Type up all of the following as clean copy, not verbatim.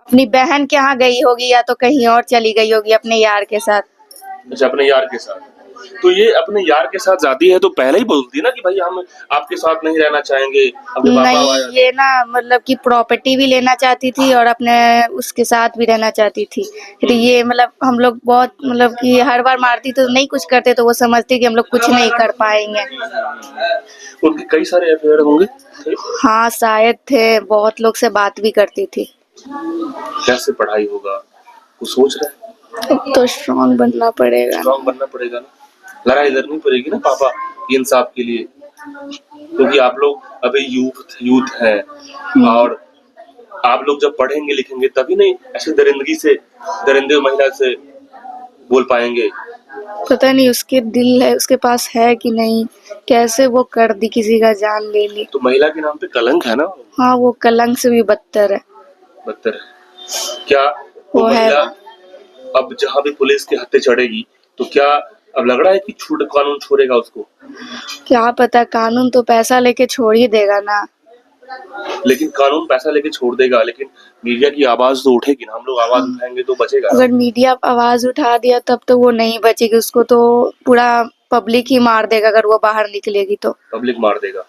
अपनी बहन के यहाँ गई होगी या तो कहीं और चली गई होगी अपने यार के साथ। अच्छा, अपने यार के साथ। तो ये अपने यार के साथ जाती है तो पहले ही बोलती ना कि भाई हम आपके साथ नहीं रहना चाहेंगे, अपने पापा नहीं, आया। ये ना मतलब कि प्रॉपर्टी भी लेना चाहती थी और अपने उसके साथ भी रहना चाहती थी। फिर ये मतलब हम लोग बहुत मतलब कि हर बार मारती तो नहीं कुछ करते, तो वो समझती कि हम लोग कुछ नहीं कर पाएंगे। उनके कई सारे अफेयर होंगे थे? हाँ शायद थे, बहुत लोग से बात भी करती थी। कैसे पढ़ाई होगा, वो सोच रहा है। अब तो स्ट्रांग बनना पड़ेगा। स्ट्रांग बनना पड़ेगा ना, लड़ाई लड़नी पड़ेगी ना पापा इंसाफ के लिए, क्योंकि आप लोग अभी यूथ है और आप लोग जब पढ़ेंगे लिखेंगे तभी नहीं ऐसे दरिंदे महिला से बोल पाएंगे। पता नहीं उसके दिल है, उसके पास है कि नहीं, कैसे वो कर दी, किसी का जान ले ली। तो महिला के नाम पे कलंक है ना। हाँ, वो कलंक से भी बदतर है। बदतर है क्या वो वो है। महिला। अब जहाँ भी पुलिस के हत्थे चढ़ेगी तो क्या अब लग रहा है कि कानून छोड़ेगा उसको। क्या पता, कानून तो पैसा लेके छोड़ ही देगा ना। लेकिन कानून पैसा लेके छोड़ देगा, लेकिन मीडिया की आवाज तो उठेगी ना, हम लोग आवाज उठाएंगे तो बचेगा। अगर मीडिया आवाज उठा दिया तब तो वो नहीं बचेगी, उसको तो पूरा पब्लिक ही मार देगा अगर वो बाहर निकलेगी तो। पब्लिक मार देगा।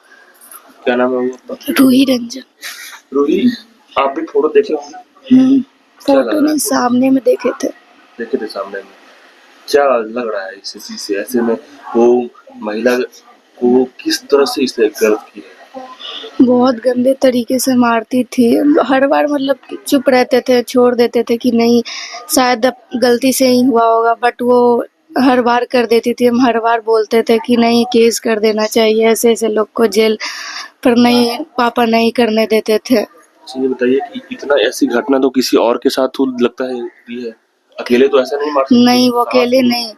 क्या नाम है वो? रूही रंजन। रूही, आप भी फोटो देखे होंगे। फोटो नहीं, सामने में देखे थे। देखे थे सामने में। क्या लग रहा है इस चीज से, ऐसे में वो महिला को किस तरह से इसने गलत की है। बहुत गंदे तरीके से मारती थी। हर बार मतलब चुप रहते थे, छोड़ देते थे कि नहीं शायद अब गलती से ही हुआ होगा, बट वो हर बार कर देती थी। हम हर बार बोलते थे कि नहीं केस कर देना चाहिए, ऐसे ऐसे लोग को जेल, पर नहीं, पापा नहीं करने देते थे। ये बताइए कि इतना ऐसी घटना तो किसी और के साथ तो लगता है हुई है, अकेले तो ऐसा नहीं मार सकती। नहीं, वो अकेले नहीं,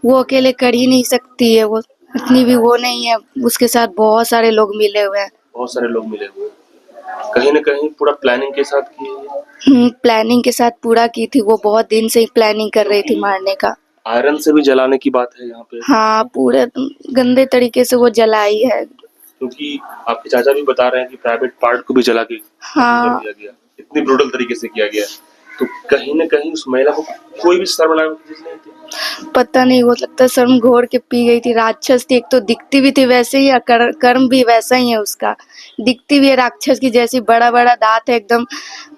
वो अकेले कर ही नहीं सकती है, वो इतनी भी वो नहीं है, उसके साथ बहुत सारे लोग मिले हुए हैं। बहुत सारे लोग मिले हुए हैं, कहीं ना कहीं पूरा प्लानिंग के साथ की है। प्लानिंग के साथ पूरा की थी, वो बहुत दिन से ही प्लानिंग कर रही थी मारने का। आयरन से भी जलाने की बात है यहाँ पे। हाँ, पूरे गंदे तरीके से वो जलाई है। क्योंकि आपके चाचा भी बता रहे हैं कि प्राइवेट पार्ट को भी जला के हाँ, कर दिया गया, इतनी ब्रूटल तरीके से किया गया। तो कहीं ना कहीं उस महिला को कोई भी शर्म की चीज नहीं थी। पता नहीं, वो लगता है शर्म घोर के पी गई थी। राक्षस थी, एक तो दिखती भी थी वैसे ही, कर्म भी वैसा ही है उसका। दिखती भी है राक्षस की जैसी, बड़ा बड़ा दांत है एकदम।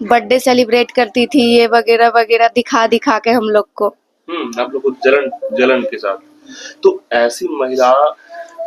बर्थडे सेलिब्रेट करती थी ये वगैरह वगैरह दिखा दिखा के हम लोग को। आप लोग को जलन जलन के साथ। तो ऐसी महिला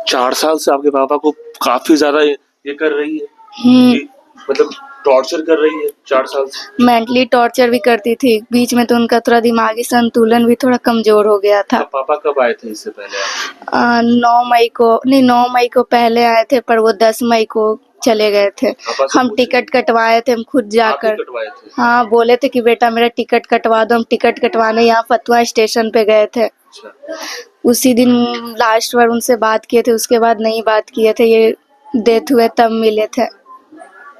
4 साल से आपके पापा को काफी ज्यादा ये कर रही है कि मतलब टॉर्चर कर रही है 4 साल से। मेंटली टॉर्चर भी करती थी। बीच में तो उनका थोड़ा दिमागी संतुलन भी थोड़ा कमजोर हो गया था। तो पापा कब आए थे इससे पहले? 9 मई को नहीं, 9 मई को पहले आए थे, पर वो 10 मई को चले गए थे। हम टिकट कटवाए थे, हम खुद जाकर। कटवाए थे? हाँ, बोले थे कि बेटा मेरा टिकट कटवा दो। हम टिकट कटवाने यहाँ फतुहा स्टेशन पे गए थे। अच्छा। उसी दिन लास्ट बार उनसे बात किए थे, उसके बाद नहीं बात किए थे। ये डेथ हुए तब मिले थे।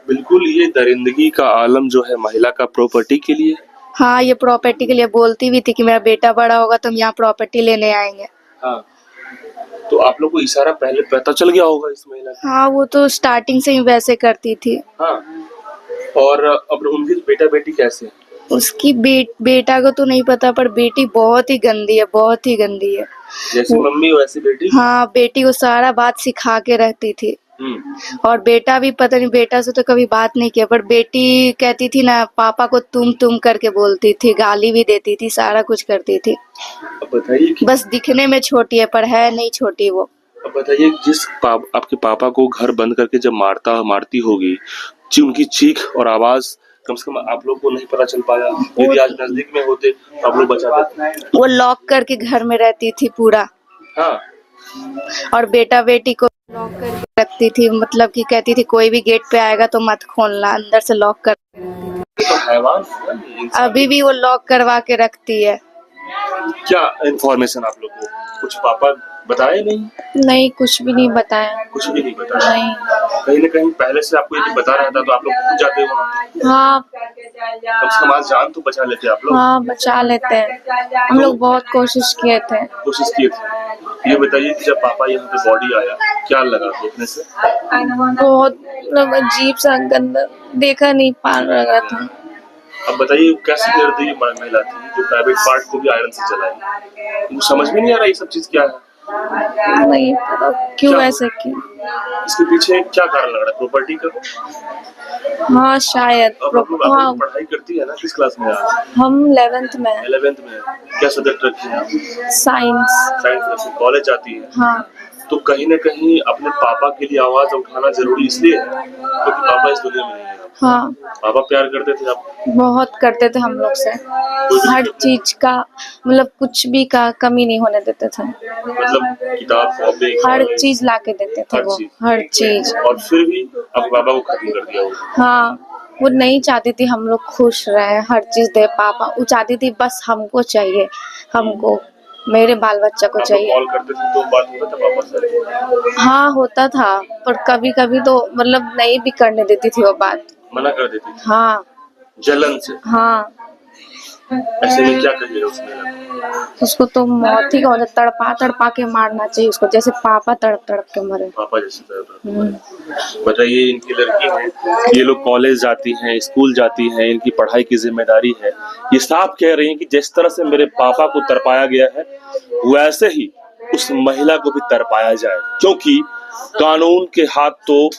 बिल्कुल, ये दरिंदगी का आलम जो है महिला का प्रॉपर्टी के लिए। हाँ, ये प्रॉपर्टी के लिए बोलती भी थी कि मेरा बेटा बड़ा होगा तो हम यहाँ प्रॉपर्टी लेने आएंगे। हाँ, तो आप लोग को इशारा पहले पता चल गया होगा इस महिला का। हाँ, वो तो स्टार्टिंग से ही वैसे करती थी। हाँ, और अब उनकी बेटा बेटी कैसे? उसकी बेटा को तो नहीं पता, पर बेटी बहुत ही गंदी है, बहुत ही गंदी है। जैसी मम्मी वैसी बेटी। हाँ, बेटी को सारा बात सिखा के रहती थी। और बेटा भी पता नहीं, बेटा से तो कभी बात नहीं किया, पर बेटी कहती थी ना पापा को तुम करके बोलती थी, गाली भी देती थी, सारा कुछ करती थी। अब बताइए कि बस दिखने में छोटी है पर है नहीं छोटी वो। अब बताइए आपके पापा को घर बंद करके जब मारती होगी, उनकी चीख और आवाज कम से कम आप लोग को नहीं पता चल पाया? यदि आज नजदीक में होते तो आप लोग बचा देते। वो लॉक करके घर में रहती थी पूरा। हाँ, और बेटा बेटी को लॉक करके रखती थी, मतलब कि कहती थी कोई भी गेट पे आएगा तो मत खोलना, अंदर से लॉक कर। तो हैवान है ना ये इंसान। अभी भी वो लॉक करवा के रखती है। क्या इन्फॉर्मेशन आप लोग को कुछ पापा बताए नहीं? नहीं, कुछ भी नहीं बताया। कुछ भी नहीं बताया? नहीं। कहीं ना कहीं पहले से आपको यदि बता रहा था तो आप लोग पहुंच जाते वहाँ। हाँ, कम से कम आज जान तो बचा लेते आप लोग। हाँ बचा लेते हैं। हम लोग बहुत कोशिश किए थे। कोशिश किए थे। ये बताइए कि जब पापा यहाँ पे बॉडी आया क्या लगा देखने से? बहुत मतलब अजीब सा, गंदा, देखा नहीं पा रहा था। अब बताइए कैसी निर्दयी महिला थी जो प्राइवेट पार्ट को भी आयरन से जलाई। वो समझ में नहीं आ रहा ये सब चीज क्या है, नहीं पता क्यों क्या ऐसे किया। इसके पीछे क्या कारण लग रहा है, प्रॉपर्टी का। हाँ शायद अब आप लोग हाँ पढ़ाई करती है ना, किस क्लास में आप। हम 11th में हैं। 11th में है। क्या सब्जेक्ट रखी है आप। साइंस। साइंस रखी, कॉलेज जाती है। हाँ तो कहीं ना कहीं अपने पापा के लिए आवाज उठाना जरूरी इसलिए है क्योंकि पापा इस दुनिया में नहीं है। हाँ पापा प्यार करते थे आप। बहुत करते थे हम लोग से, कोई भी हर दिक्कत चीज का मतलब कुछ भी का कमी नहीं होने देते थे। नहीं? मतलब किताब कॉपी हर कॉलेज, चीज लाके देते थे हर वो, चीज। हर चीज। और फिर भी अपने पापा को खत्म कर दिया वो। हाँ वो नहीं चाहती थी हम लोग खुश रहे, हर चीज दे पापा, वो चाहती थी बस हमको चाहिए, हमको मेरे बाल बच्चा को आप लोग चाहिए। कॉल करते थे तो बात होता था पापा से। हाँ होता था, पर कभी कभी तो मतलब नहीं भी करने देती थी वो बात। मना कर देती थी हाँ जलन से। हाँ ऐसे में क्या कहिएगा उस महिला को। उसको तो मौत ही का, तड़पा तड़पा के मारना चाहिए उसको, जैसे पापा तड़प तड़प के मरे। पापा जैसे तरह। बताइए इनकी लड़की है, ये लोग कॉलेज जाती हैं, स्कूल जाती हैं, इनकी पढ़ाई की जिम्मेदारी है। ये साफ कह रही हैं कि जिस तरह से मेरे पापा को तरपाया गया है वैसे ही उस महिला को भी तरपाया जाए, क्योंकि कानून के हाथ तो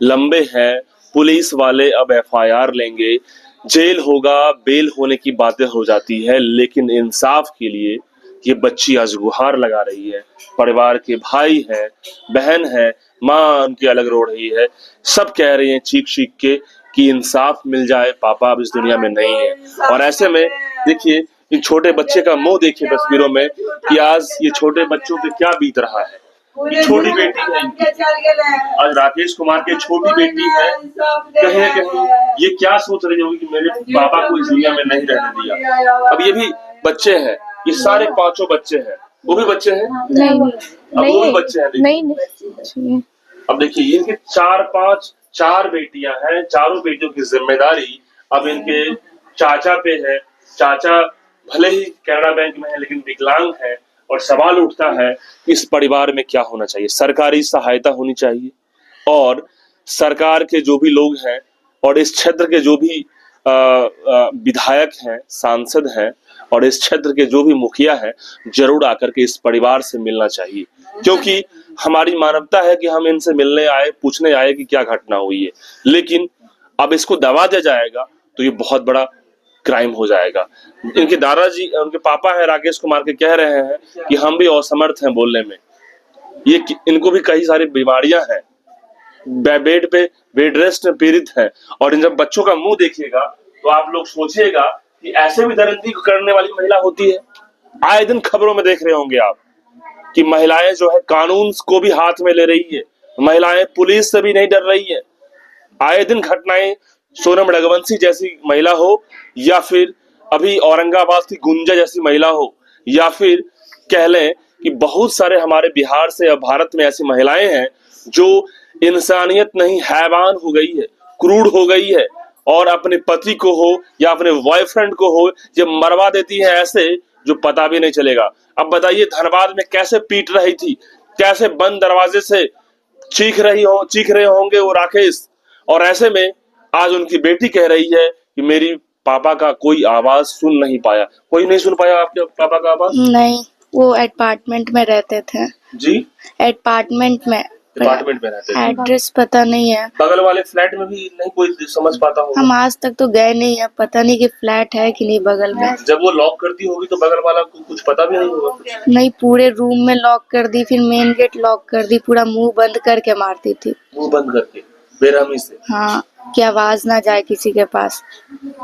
लंबे हैं। पुलिस वाले अब एफआईआर लेंगे, जेल होगा, बेल होने की बातें हो जाती है, लेकिन इंसाफ के लिए ये बच्ची आज गुहार लगा रही है। परिवार के भाई है, बहन है, माँ उनकी अलग रो रही है, सब कह रही हैं चीख चीख के कि इंसाफ मिल जाए, पापा अब इस दुनिया में नहीं है। और ऐसे में देखिए इन छोटे बच्चे का मुंह देखिए तस्वीरों में कि आज ये छोटे बच्चों पे क्या बीत रहा है। ये छोटी बेटी है इनकी, आज राकेश कुमार की छोटी बेटी है, कहीं ना कहीं ये क्या सोच रही होगी कि मेरे पापा को इस दुनिया में नहीं रहने दिया। अब ये भी बच्चे हैं, ये सारे पांचों बच्चे हैं, वो भी बच्चे हैं। नहीं अब वो भी बच्चे हैं, देखिए। नहीं अब देखिए इनके चार बेटियां हैं, चारों बेटियों की जिम्मेदारी अब इनके चाचा पे है। चाचा भले ही कैनरा बैंक में है लेकिन विकलांग है, और सवाल उठता है इस परिवार में क्या होना चाहिए। सरकारी सहायता होनी चाहिए, और सरकार के जो भी लोग हैं और इस क्षेत्र के जो भी विधायक हैं, सांसद हैं, और इस क्षेत्र के जो भी मुखिया हैं, जरूर आकर के इस परिवार से मिलना चाहिए, क्योंकि हमारी मानवता है कि हम इनसे मिलने आए, पूछने आए कि क्या घटना हुई है। लेकिन अब इसको दबा दिया जाएगा तो ये बहुत बड़ा क्राइम हो जाएगा। इनके दादाजी, उनके पापा है राकेश कुमार के, कह रहे हैं कि हम भी असमर्थ हैं बोलने में। ये इनको भी कई सारी बीमारियां हैं, बेड पे बेड रेस्ट में पीड़ित है, और इन जब बच्चों का मुंह देखिएगा तो आप लोग सोचिएगा कि ऐसे भी दरिंदगी करने वाली महिला होती है। आए दिन खबरों में देख रहे होंगे आप कि महिलाएं जो है कानून को भी हाथ में ले रही है, महिलाएं पुलिस से भी नहीं डर रही है। आए दिन घटनाएं, सोनम रघुवंशी जैसी महिला हो, या फिर अभी औरंगाबाद की गुंजा जैसी महिला हो, या फिर कह लें कि बहुत सारे हमारे बिहार से या भारत में ऐसी महिलाएं हैं जो इंसानियत नहीं हैवान हो गई है, क्रूर हो गई है, और अपने पति को हो या अपने बॉयफ्रेंड को हो ये मरवा देती है ऐसे जो पता भी नहीं चलेगा। अब बताइए धनबाद में कैसे पीट रही थी, कैसे बंद दरवाजे से चीख रहे होंगे वो राकेश, और ऐसे में आज उनकी बेटी कह रही है कि मेरी पापा का कोई आवाज सुन नहीं पाया। कोई नहीं सुन पाया आपके पापा का आवाज? नहीं, वो अपार्टमेंट में रहते थे। जी, अपार्टमेंट में अपार्टमेंट में रहते थे। एड्रेस पता नहीं है। बगल वाले फ्लैट में भी नहीं कोई समझ पाता होगा। हम आज तक तो गए नहीं है, पता नहीं कि फ्लैट है कि नहीं बगल में। जब वो लॉक करती होगी तो बगल वाला को कुछ पता भी नहीं होगा कुछ? नहीं, पूरे रूम में लॉक कर दी, फिर मेन गेट लॉक कर दी, पूरा मुंह बंद करके मारती थी। मुंह बंद करके बेरहमी से? हाँ, कि आवाज ना जाए किसी के पास।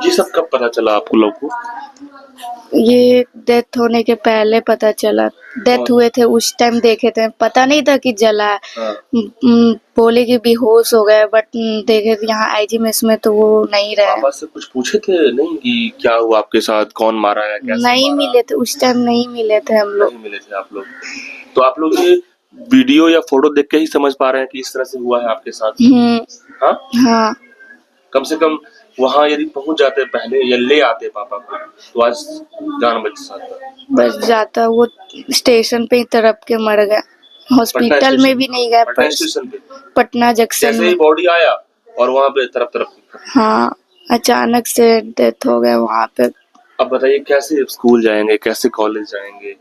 ये सब कब पता चला आपको लोग को? ये डेथ होने के पहले पता चला। डेथ हुए थे उस टाइम देखे थे, पता नहीं था कि जला है। हाँ। बोले कि बेहोश हो गए, बट देखे यहाँ आईजीएमएस में तो वो नहीं रहे। पापा से कुछ पूछे थे नहीं कि क्या हुआ आपके साथ, कौन मारा है, कैसे नहीं मारा? मिले थे उस टाइम, नहीं मिले थे हम लोग। नहीं मिले थे आप लोग। तो आप लोग ये वीडियो या फोटो देख के ही समझ पा रहे हैं कि इस तरह से हुआ है आपके साथ? हाँ? हाँ। कम से कम वहाँ यदि पहुंच जाते पहले या ले आते पापा को तो आज जान बच जाता। वो स्टेशन पे ही तड़प के मर गया, हॉस्पिटल में भी नहीं गए। पटना स्टेशन पे, पटना जंक्शन जैसे ही बॉडी आया और वहाँ पे तरफ हाँ, अचानक से डेथ हो गया वहाँ पे। अब बताइए कैसे स्कूल जाएंगे, कैसे कॉलेज जाएंगे?